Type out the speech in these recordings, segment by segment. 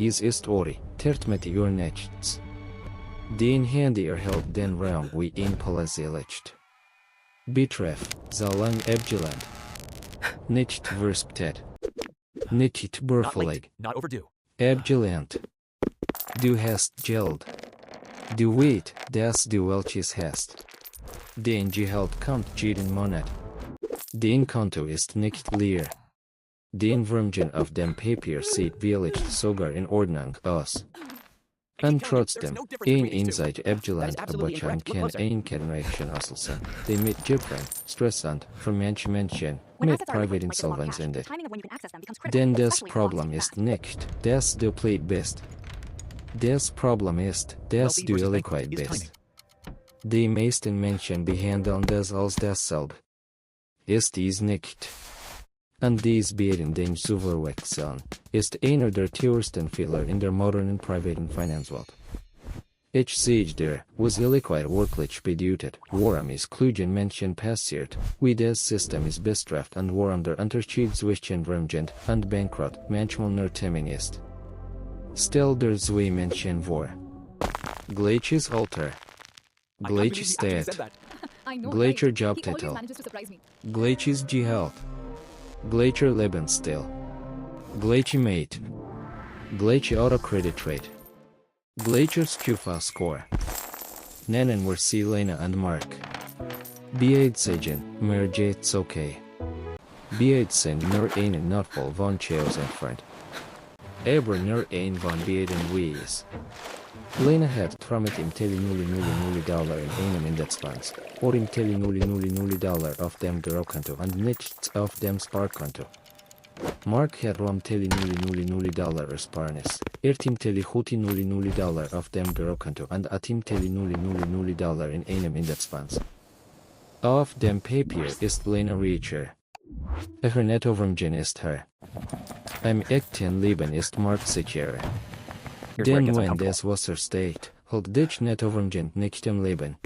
ist ori, tertmeti ur nichts. Den handy help den raum wie in Palazilicht. Betreff, zalang ebgeland. Nicht versptet. Nicht burfelig. Not overdue. Ebgeland. Du hast geld. Du weet, dass du welches hast. Den Gehalt kommt jeden Monat. Den Konto ist nicht leer. Den Wurmchen auf dem Papier sieht vielleicht sogar in Ordnung aus. Und trotzdem, ein Insight Ebgeland Abochan kann ein Kettenreaction auslösen, die mit Gebühren, Stress und, für manche Menschen, mit Privatinsolvenz endet. Denn das Problem ist nicht, dass du pleite bist. Das Problem ist, dass du illiquide bist. Die meisten Menschen behandeln das als dasselbe. Ist dies nicht. Und dies beiden den zu verwechseln, ist einer der teuersten Fehler in der modernen privaten Finanzwelt. Ich sehe dir, was illiquide wirklich bedeutet, warum es klugen Menschen passiert, wie das System ist bestraft und warum der Unterschied zwischen Wurmgent und Bankrott manchmal nur Timing ist. Stell dir zwei Menschen vor. Gleiches Alter. Gleiches Stat. Gleicher Jobtitel. Gleiches Gehalt. Gleicher Lebensstil. Gleiche Mate. Gleiche Autokreditrate. Gleicher Schufa-Score. Nennen wir sie Lena und Mark. Beiden mir geht's okay. Beiden nur einen Notfall von Chaos entfernt. Aber nur ein von beiden Wies. Lena hat trammet im Tele $000 in einem Indexfonds, oder im Tele $000 auf dem Girokonto und nichts auf dem Sparkonto. Mark hat rom Tele $000 Ersparnis, im Tele $000 auf dem Girokonto und im Tele $000 in einem Indexfonds. Auf dem Papier ist Lena reicher. Ihr Nettovermögen ist her. Im echten Leben ist Mark sicherer. Denn wenn das Wasser steht, holt dich Nettovermögen nicht im Leben.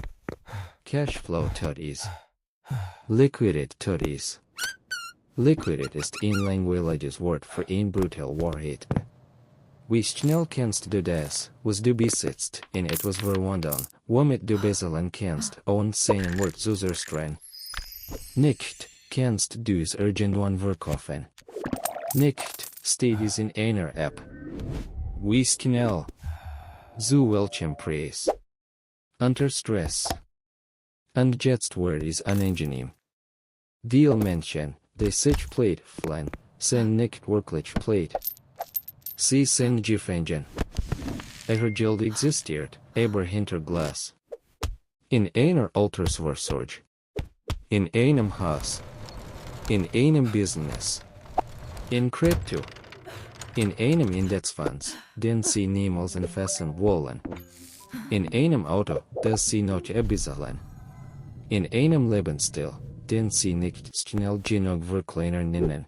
Cashflow tut is. Liquidität tut is. Liquidität ist ein langweiliges Wort für ein brutal Wahrheit. Wie schnell kannst du das, was du besitzt, in etwas verwandeln, womit du bezahlen kannst, und seinen Wert zu zerstreuen? Nicht kannst du's irgendwann verkaufen. Nicht steht es in einer App. Wie schnell? Zu welchem Preis? Unter Stress. Und jetzt wird es unangenehm. Viele Menschen, die sich pleite fühlen, sind nicht wirklich pleite. Sie sind gefangen. Ihr Geld existiert, aber hinter Glas. In einer Altersvorsorge. In einem Haus. In einem Business. In Krypto. In einem Indexfonds, den sie niemals anfassen wollen. In einem Auto, das sie noch bezahlen. In einem Lebensstil, den sie nicht schnell genug verkleinern nennen.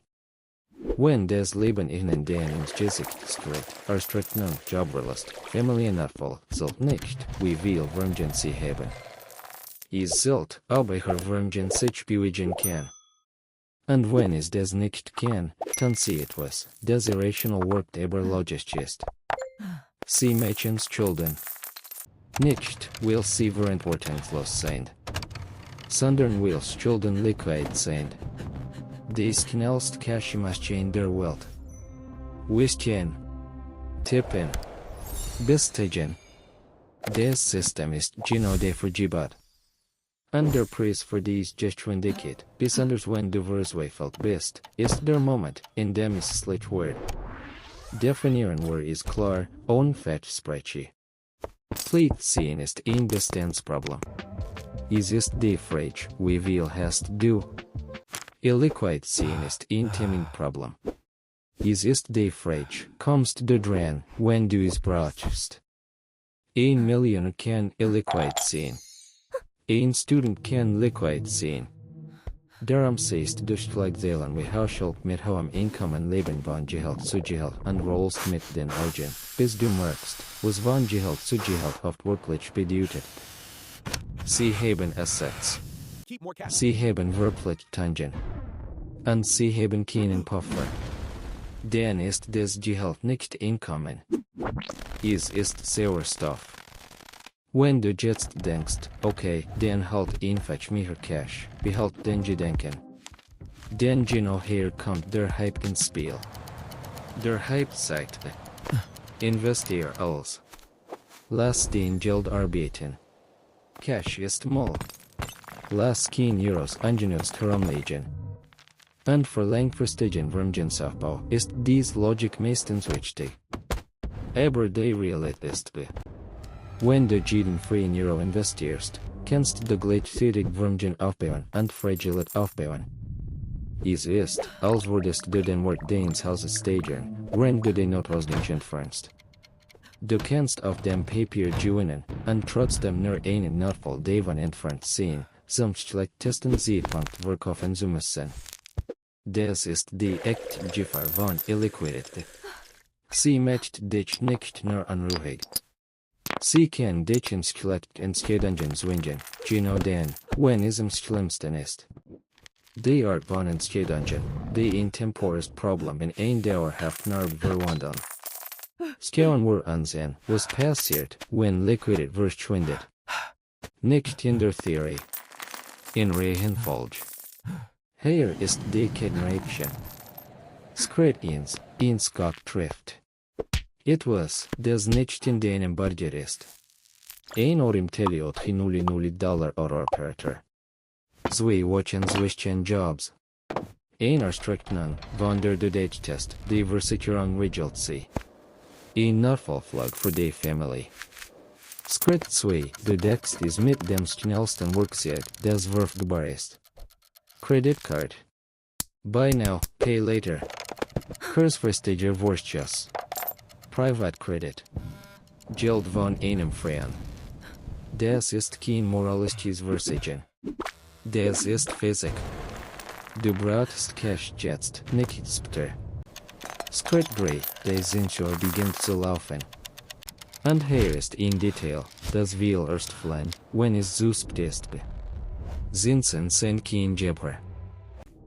Wenn das Leben ihnen den ins Gesicht streut, Erstrechnung, Jobverlust, Familienabfall, sollt nicht, wie viel Wurmgen sie haben. Es sollt, ob ihr Wurmgen sich bewegen kann. Und wenn es das nicht kann, dann sie etwas, das irrational workt aber logisch ist. Sie Mädchens Schulden. Nicht, weil sie verantwortungslos sind. Sondern weil Schulden liquide sind. Die schnellste Cashmaschine der Welt. Wischen. Tippen. Bestätigen. Das System ist genau dafür gebaut. Und der Preis für dies Gestrindiket, besonders wenn du verzweifelt bist, ist der Moment, in dem es schlecht wird. Definieren wir es klar, unfettsprechig. Pleite ziehen ist ein Bestandsproblem. Es ist die Frage, wie viel hast du? Illiquide ziehen ist ein Timing-Problem. Es ist die Frage, kommst du dran, wenn du es brauchst? 1 Million kann illiquide ziehen. Ein Student kann liquide ziehen. Darum siehst du Schlagzeilen wie Haushalt mit hohem Einkommen leben von Gehalt zu Gehalt und rollst mit den Augen, bis du merkst, was von Gehalt zu Gehalt oft wirklich bedeutet. Sie haben Assets. Sie haben wirklich Tangen. Und sie haben keinen Puffer. Den ist des Gehalt nicht inkommen. Ist Sauerstoff. Wenn du jetzt denkst, okay, den halt einfach mehr Cash, behalt den Gedanken. Denn genau hier kommt der Hype ins Spiel. Der Hype sagt, investier alles. Lass den Geld arbeiten. Cash ist mal. Lass kein Euros angenutzt herumliegen. Und für langfristigen Vermögensaufbau ist dies Logik meistens wichtig. Aber die Realität ist, wenn du jeden freien Euro investierst, kannst du gleichzeitig Vermögen aufbauen und Freiheit aufbauen. Es ist, als würdest du den Wert deines Hauses steigern, wenn du den Notausgleich entfernst. Du kannst auf dem Papier gewinnen und trotzdem nur einen Notfall davon entfernt sein, zum schlechtesten Zeitpunkt verkaufen zu müssen. Das ist die echte Gefahr von Illiquidität. Sie macht dich nicht nur unruhig. Sie kann dich ins Gedanken zwingen, genau dann, wenn es am schlimmsten ist. Die Art von Entscheidungen, die ein temporäres Problem in ein dauerhaft Narbe verwandeln. Schauen wir uns an, was passiert, wenn Liquidität verschwindet. Nicht in der Theorie. In Reihenfolge. Hier ist die Kettenreaktion. Schritt 1, ins Gott trifft. Etwas, das nicht in deinem Budget ist. Ein Orim Teliot $0 Operator. Zwei Wochen zwischen Jobs. Einer Stricknung, von der du test, die Versicherung regelt sie. Ein Notfallflug für die Familie. Schritt 2, du deckst es mit dem schnellsten Werkzeug, das verfügbar ist. Kreditkarte. Buy now, pay later. Kurzfristiger Vorschuss. Privatkredit. Geld von einem Freien. Das ist kein moralisches Versehen. Das ist Physik. Du brauchst Cash jetzt, nicht später. Schritt 3, der Zinsschur beginnt zu laufen. Und hier ist ein Detail, das will erst fallen, wenn es zu spät ist. Zinsen sind kein Geber.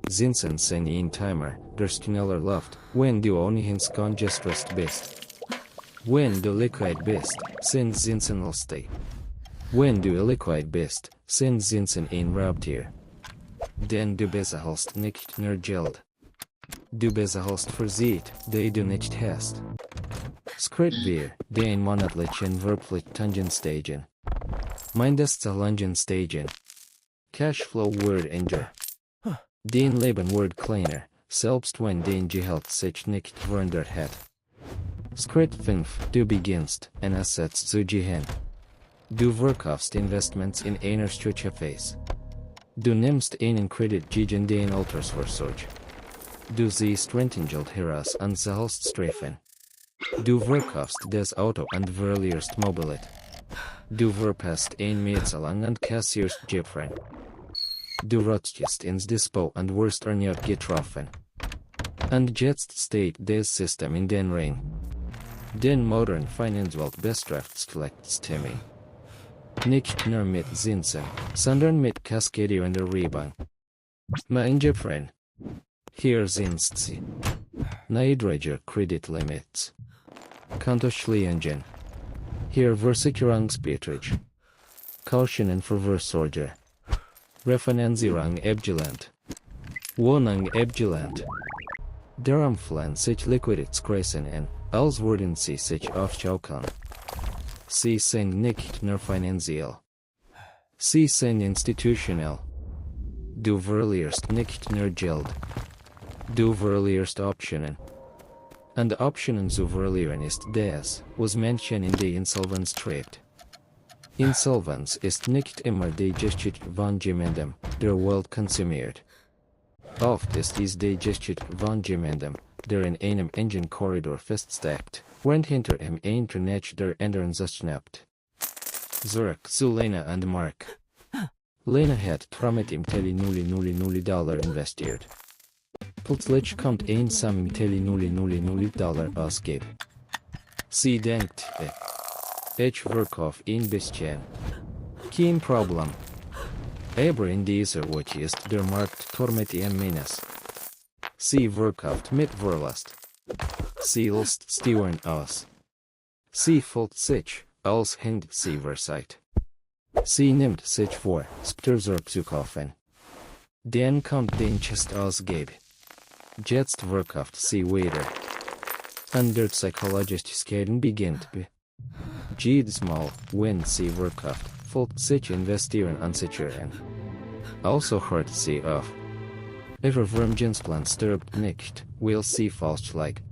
Zinsen sind ein Timer, der schneller läuft, wenn du ohnehin gestresst bist. Wenn du liquid bist, sind Zinsen lustig. Wenn du illiquide bist, sind Zinsen ein Raubtier. Denn du bezahlst nicht nur Geld. Du bezahlst für Zeit, die du nicht hast. Schritt 4, den monatlichen Verpflichtungen steigen. Mindestzahlungen steigen. Cashflow wird enger. Den Leben wird kleiner, selbst wenn den Gehalt sich nicht verändert hat. Schritt 5, du beginnst, ein Asset zu gehen. Du verkaufst Investments in einer Phase. Du nimmst einen Kredit gegen den Altersvorsorge. Du siehst Rentengeld heraus und zahlst Streifen. Du verkaufst das Auto und verlierst Mobilität. Du verpasst ein Mietzahlung und kassierst Gebühren. Du rutschst ins Dispo und wirst erneut getroffen. Und jetzt steht das System in den Ring. Den modern Finanzwelt bestraft-Systeme. Nicht nur mit Zinsen, sondern mit kaskadierender Reibung. Mein Gebühren. Hier sind sie. Niedriger Kreditlimits. Kontoschließungen. Hier Versicherungsbetrag. Kautionen für Versorger. Refinanzierung abgelehnt. Wohnung abgelehnt. Darum fliehen sich Liquiditätskrisen an, als würden sie sich aufschaukeln. Sie sind nicht nur finanziell. Sie sind institutionell. Du verlierst nicht nur Geld. Du verlierst Optionen. Und Optionen zu verlieren ist das, was Menschen in die Insolvenz treibt. Insolvenz ist nicht immer die Geschichte von jemandem, der Welt konsumiert. Oft ist es die Geschichte von jemandem, der in einem engen Korridor feststeckt, während hinter ihm ein Turnetsch der anderen schnappt. Zurück zu Lena und Mark. Lena hat mit ihm $000 investiert. Plötzlich kommt ein Sam $000 ausgeben. Sie denkt, ich verkauf ein bisschen. Kein Problem. Aber in dieser Woche ist der Markt mit ihm minus. Sie verkauft mit Verlust. Sie lässt steuern aus. Sie folgt sich, als hängt sie Versight. Sie nimmt sich vor, Spitzer zu kaufen. Dann kommt den Chest ausgeht. Jetzt verkauft sie wieder. Und der Psychologischkeiten beginnt. Jedes Mal, wenn sie verkauft, folgt sich investieren unsichern. Also hört sie auf. Ihre Vermögensplan stirbt nicht, weil sie falsch liegt.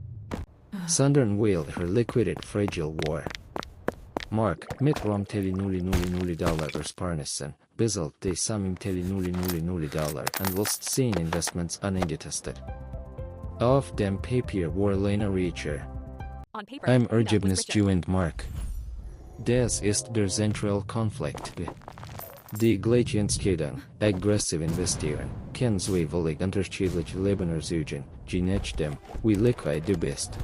Sondern weil ihre Liquidität fragil war. Mark, mit $0,000 ersparnissen, bezahlt de samim $0,000 und lässt sehen Investments uneingetestet. Auf dem Papier war Lena Reacher. Im Ergebnis gewinnt Mark. Das ist der zentrale Konflikt. Die Gleichentscheidung, aggressiv investieren, kann zweifellig unterschiedliche Leben suchen, je nachdem, wie liquide du bist.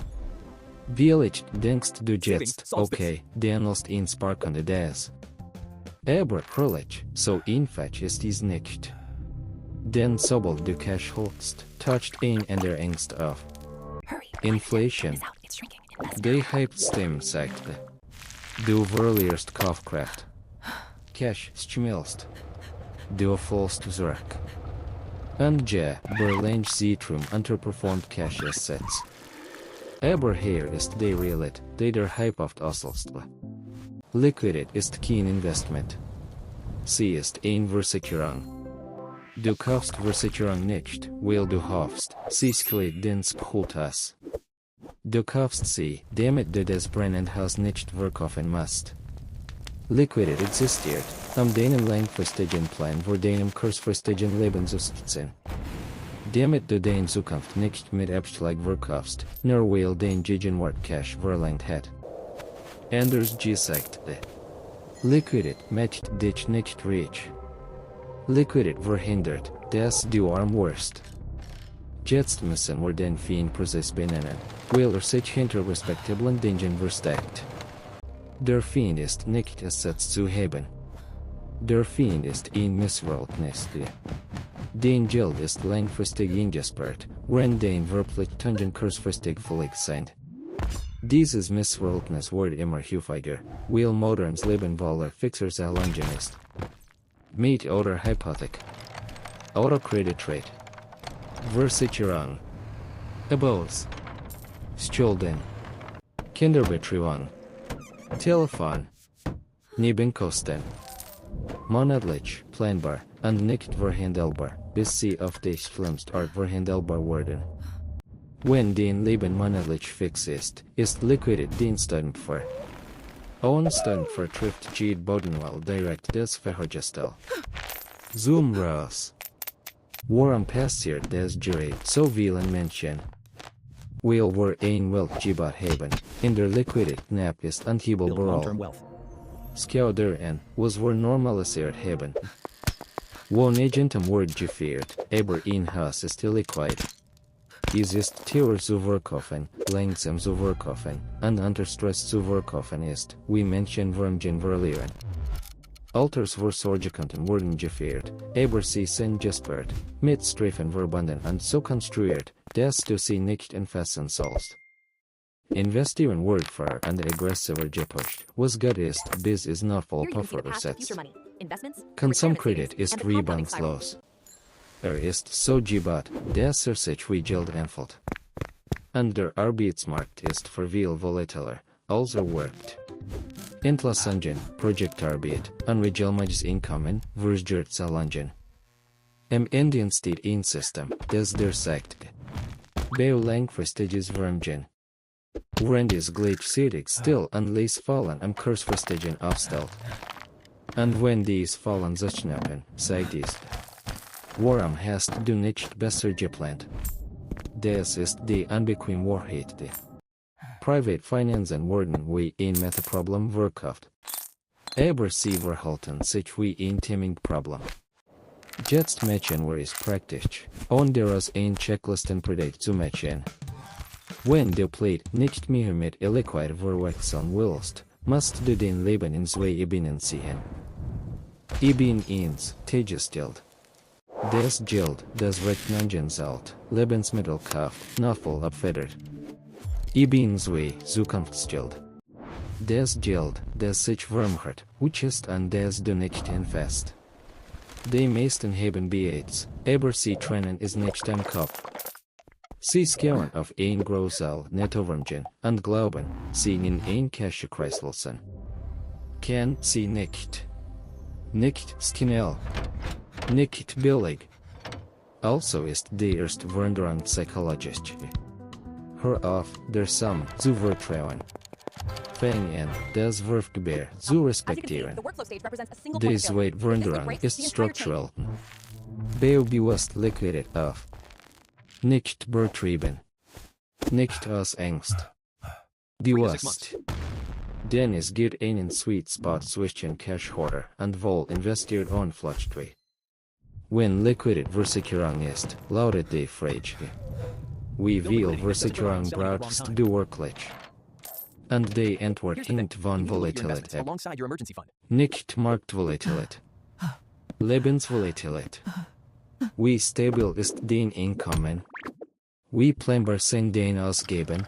Vielleicht denkst du jetzt, okay, dann ist ein sparkende das. Aber ehrlich, so einfach ist es nicht. Denn sobald du Cash holst, toucht ein der Angst auf. Inflation. Die Hype-Stem sagte. Du verlierst Kaufkraft. Cash schmilzt. Du fällst zurück. Und ja, Berlin Zentrum unterperformt Cash Assets. Aber hier ist die Realität, die der Hype oft auslöst. Liquidität ist kein Investment. Sie ist eine Versicherung. Du kaufst Versicherung nicht, weil du hoffst, sie skleidet den Spultas. Du kaufst sie, damit du das Brennendhaus nicht verkaufen musst. Liquidität existiert, deinen langfristigen Plan vor deinem kurzfristigen Leben zu stützen. Damit du deine Zukunft nicht mit Abschlag verkaufst, nur weil dein Gegenwart Cash verlangt hat. Anders gesagt, Liquidität macht dich nicht reich. Liquidität verhindert, dass du arm wirst. Jetzt müssen wir den Feenprozess benennen, weil sich hinter respektablen Dingen versteckt. Der Feen ist nicht Assets zu haben. Der Feen ist ein Missverhältnis. Dein Geld ist langfristig eingespart, wenn dein Verpflichtungen kurzfristig fällig sind. Dieses Missverhältnis wird immer häufiger, weil modernes Leben voller Fixers erlangen ist. Miet oder Hypothek. Oder Kreditrate. Versicherung. Abos. Schulden. Kinderbetreuung. Telefon. Nebenkosten. Monatlich, planbar, und nicht verhandelbar, bis sie auf die schlimmste Art verhandelbar werden. Wenn dein Leben monatlich fix ist Liquidität den Stundenfer. Owen Stundenfer trifft jede Bodenwall direkt des Verhörgestel. Zoom raus. Warum passiert das Jury so vielen Menschen? Weil wir ein Weltgebot haben, in der Liquidität knapp ist unhebelbar. Skaderen, was wir normalisiert haben. Wo negentem Wort gefeiert, aber ein Haus ist illiquide. Es ist teuer zu verkaufen, langsam zu verkaufen, und unter Stress zu verkaufen ist, wie Menschen Vermögen verlieren. Altersvorsorgekonten wurden gefeiert, aber sie sind gespart, mit Streifen verbunden und so konstruiert, dass du sie nicht anfassen sollst. Investieren wird für und aggressiver gepusht, was gut ist, bis es not voll Puffer ersetzt. Konsumkredit ist reboundslos. Ist so gebot, dass sich wie Geld anfühlt. Und der Arbeitsmarkt ist für viel volatiler, als wirkt. Entlassungen, Projektarbeit, unregelmäßiges Einkommen, verstört erlangen. Im Ende entsteht ein System, das der sagt, bei langfristiges Vermögen. Während es gleichzeitig still und leise Fallen am kurzfristigen aufstellt. Und wenn dies Fallen sich schnappen, sagt es. Warum hast du nicht besser geplant? Das ist die unbequeme Wahrheit. Privatfinanzen werden wie ein Metaproblem verkauft. Aber sie verhalten sich wie ein Timing-Problem. Jetzt machen wir es praktisch, und daraus ein Checklistenprodukt zu machen. Wenn du pleite nicht mehr mit illiquide verwechseln willst, musst du dein Leben in zwei Ebenen sehen. Eben 1, Tagesgeld. Das Geld, das Rechnungen zahlt, Lebensmittel kauft, not voll abfedert. Ich bin zwei Zukunftsgeld. Das Geld, das sich vermehrt, ist an das du nicht invest. Die meisten haben bereits, aber sie trennen es nicht am Kopf. Sie schauen auf ein großes Nettovermögen und glauben, sie in ein Cashkreisel sind. Kann sie nicht. Nicht schnell. Nicht billig. Also ist die erste Veränderung psychologisch. Hör auf, der Sum zu vertrauen. Fang an, das Wurfgebär zu respektieren. Die zweite Veränderung ist strukturell. Bewusst liquidiert auf. Nicht übertrieben. Nicht aus Angst. Bewusst. Denn es gibt einen Sweet Spot zwischen Cash-Hoarder und wohl investiert on Fluchtway. Wenn Liquidität-Versicherung ist, lautet die Frage. Wie viel Versicherung brauchst du wirklich? Und die Antwort hängt von Volatilität. Nicht Marktvolatilität. Lebensvolatilität. Wie stabil ist dein Einkommen? Wie planbar sind deine Ausgaben?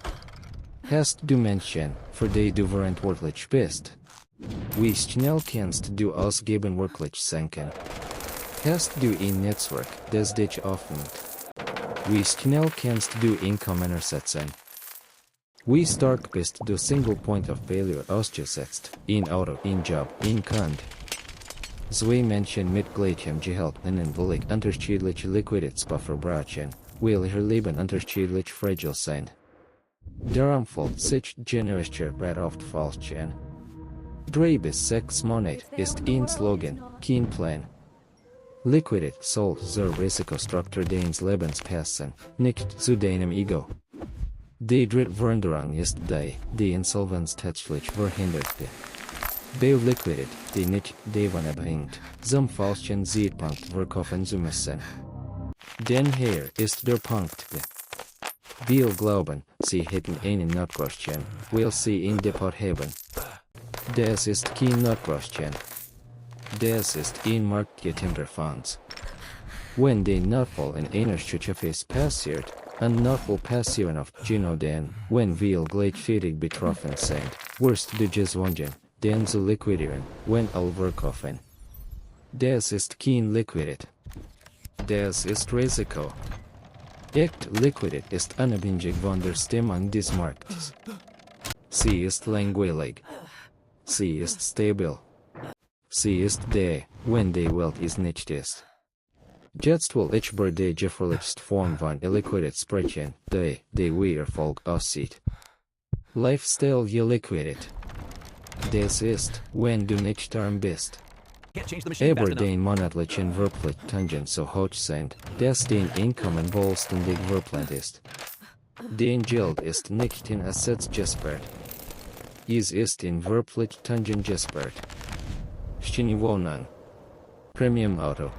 Hast du Menschen, für die du verantwortlich bist? Wie schnell kannst du Ausgaben wirklich senken? Hast du ein Netzwerk, das dich öffnet? Wie schnell kannst du Einkommen ersetzen? Wie stark bist du Single Point of Failure ausgesetzt? Ein Auto, ein Job, ein Kund. Zwei Menschen mit gleichem Gehalt können völlig unterschiedliche Liquiditätsbuffer brauchen, weil ihr Leben unterschiedlich fragil sind. Darum fällt sich generischer Rat oft falsch an. 3 bis 6 Monate ist ein Slogan, kein Plan. Liquidität soll zur Risikostruktur deines Lebens passen, nicht zu deinem Ego. Die dritte Veränderung ist die Insolvenz tatsächlich verhindert. Bei Liquidität, die nicht davon abhängt, zum falschen Zeitpunkt verkaufen zu müssen. Denn hier ist der Punkt. Wir glauben, sie hätten einen Notgroschen, weil sie ein Depot haben. Das ist kein Notgroschen. Das ist ein marktgetriebener Fonds. Wenn der Notfall in einer Schutzphase passiert, und Notfall passieren oft genau dann, wenn wir gleichzeitig betroffen sind, wirst du gezwungen, den zu liquidieren, wenn alle verkaufen. Das ist kein Liquidität. Das ist Risiko. Echte Liquidität ist unabhängig von der Stimmung des Marktes. Sie ist langweilig. Sie ist stabil. Sie ist da, wenn die Welt es nicht ist. Jetzt will ich über die gefährlichste Form von Illiquidität sprechen, die wie Erfolg aussieht. Lifestyle-Illiquidität. Das ist, wenn du nicht arm bist. Aber dein monatlichen Verpflichtungen so hoch sind, dass dein Einkommen vollständig verplant ist. Dein Geld ist nicht in Assets gesperrt. Es ist in Verpflichtungen gesperrt. Schöne Wohnung. Premium-Auto.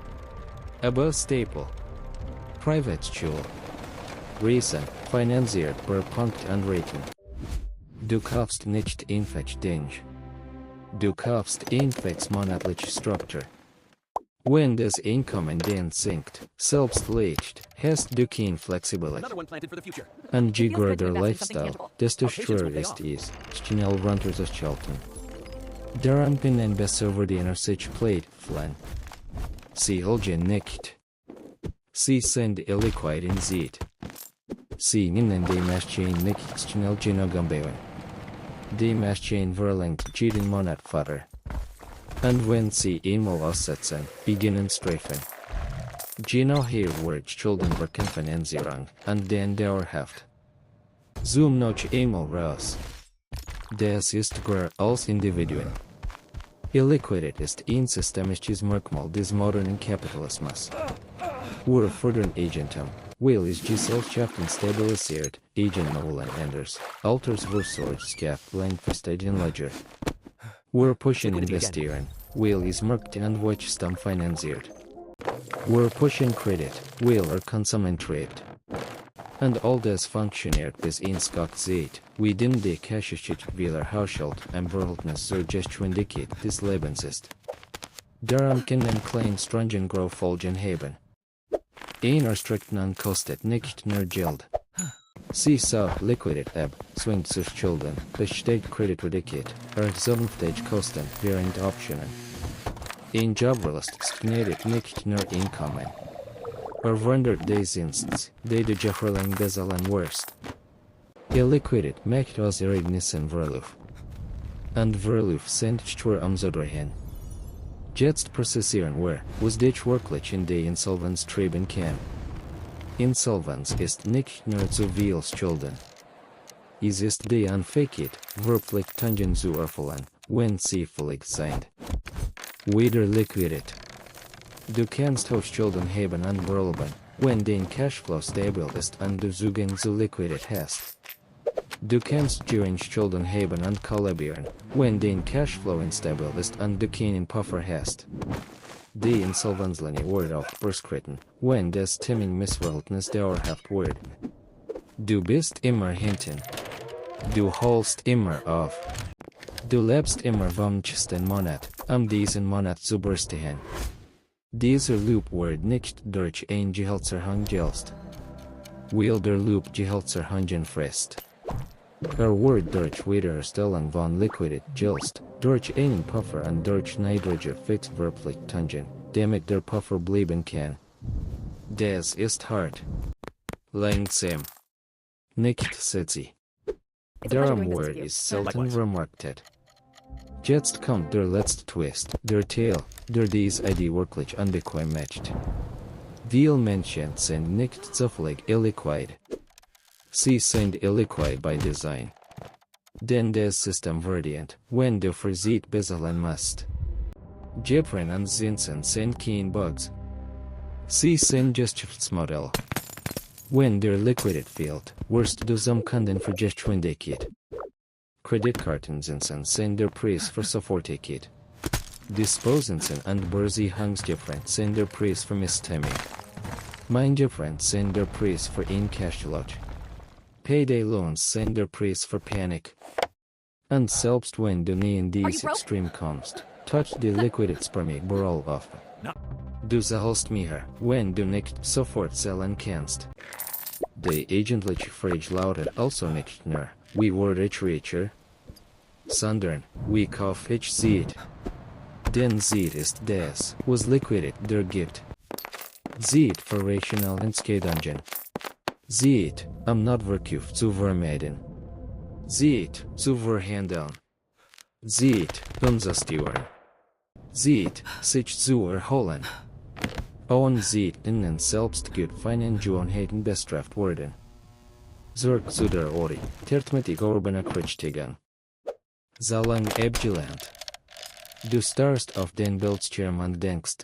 Aber Staple. Privatschule. Reisen, finanziert per Punkt und Rating. Du kaufst nicht einfach Dinge. Du kaufst einfach monatliche Struktur. Wenn das Einkommen dann sinkt, selbst leicht, hast du keine Flexibilität. Und je größer der Lifestyle, desto schwerer ist es, schnell runterzuschalten. Darum können besser verdienen sich pleite fliehen. Sie hulgen nicht. Sie sind illiquide in Zeit. Sie nehmen die Maschine nicht schnell genug umbauen. Die Maschine verlangt jeden Monat Futter. Und wenn sie einmal aussetzen, beginnen Streifen. Genau hier wird Schulden Finanzierung und dann dauerhaft. Zoom noch einmal raus. Das ist größer als Individuen. Illiquidität ist ein systemisches Merkmal des modernen Kapitalismus. Wir fördern Eigentum, weil es Gesellschaften stabilisiert, Eigenmittel anders, Altersvorsorgschaft langfristigen Ledger. Wir pushen investieren, weil es Märkte und Wachstum finanziert. Wir pushen Kredit, weil Konsument treibt. Und all das funktioniert bis ins Gott wie dem die Cashschicht wieder Haushalt am Verhältnis zur Geschwindigkeit des Lebens ist. Darum können kleine stringen Folgen haben. Ein Erstrickung kostet nicht nur Geld. Sie so Liquidität zwingt zu Schulden, besteht Kreditwürdigkeit, sanftig Kosten während Optionen. Ein Joblast stagniert nicht nur Einkommen. Wandert des Instants, die Gefährlichen besalen worst. Illiquidität macht aus Ereignissen Verlauf. Und Verlauf sind schwer umzudrehen. Jetzt prozessieren wir, was dich wirklich in die Insolvenz treiben kann. Insolvenz ist nicht nur zu viel Schulden. Es ist die Unfähigkeit, Verpflichtungen zu erfüllen, wenn sie fällig sind. Wieder Liquidität. Du kannst hohe Schulden haben und bleiben, wenn dein Cashflow stabil ist und du Zugang zu Liquidität hast. Du kannst geringe Schulden haben und kollabieren, wenn dein Cashflow instabil ist und du keinen Puffer hast. Die Insolvenzlinie wird auch überschritten, wenn das Timing-Missverhältnis dauerhaft wird. Du bist immer hinten. Du holst immer auf. Du lebst immer vom nächsten Monat, diesen Monat zu überstehen. Dieser Loop wird nicht durch ein Gehaltserhöhung gelöst. Weil der Loop Gehaltserhöhungen frisst. Wird durch Wiederherstellung von Liquidität gelöst, durch einen Puffer und durch niedrige Fixverpflichtungen, damit der Puffer bleiben kann. Das ist hart. Langsam. Nicht sexy. Darum wird es selten vermarktet. Jetzt kommt der letzte Twist, der Teil, der diese Idee wirklich unbequem macht. Viele Menschen sind nicht zufällig illiquide. Sie sind illiquide by Design. Denn das System verdient, wenn du für sie bezahlen musst. Gebühren und Zinsen sind kein Bugs. Sie sind Geschäftsmodell. Wenn der Liquidität fehlt, wirst du zum Kunden für Geschwindigkeit. Kreditkartenzinsen sind der Preis für Sofortigkeit. Disposenzen und Börsengebühren sind der Preis für Misstiming. Gebühren sind der Preis für ein Cashflow. Payday-Loans sind der Preis für Panik. Und selbst wenn du nie in dieses Extrem kommst, toucht die Liquiditätsprämie überall auf. Du zahlst mehr, wenn du nicht sofort zahlen kannst. Die eigentliche Frage lautet also nicht nur, wie werde ich reicher? Sondern, wie kaufe ich Zeit? Denn Zeit ist das, was Liquidität dir gibt. Zeit für rationale Entscheidungen. Zeit, Notverkauf zu vermeiden. Zeit, zu verhandeln. Zeit, umzusturen. Zeit, sich zu erholen. Und Zeit ihnen selbst gut Finanzierungen bestraft werden. Zurück zu der Ori, mit urbane Kritiken. Solange abgelernt. Du starrst auf den Bildschirm und denkst,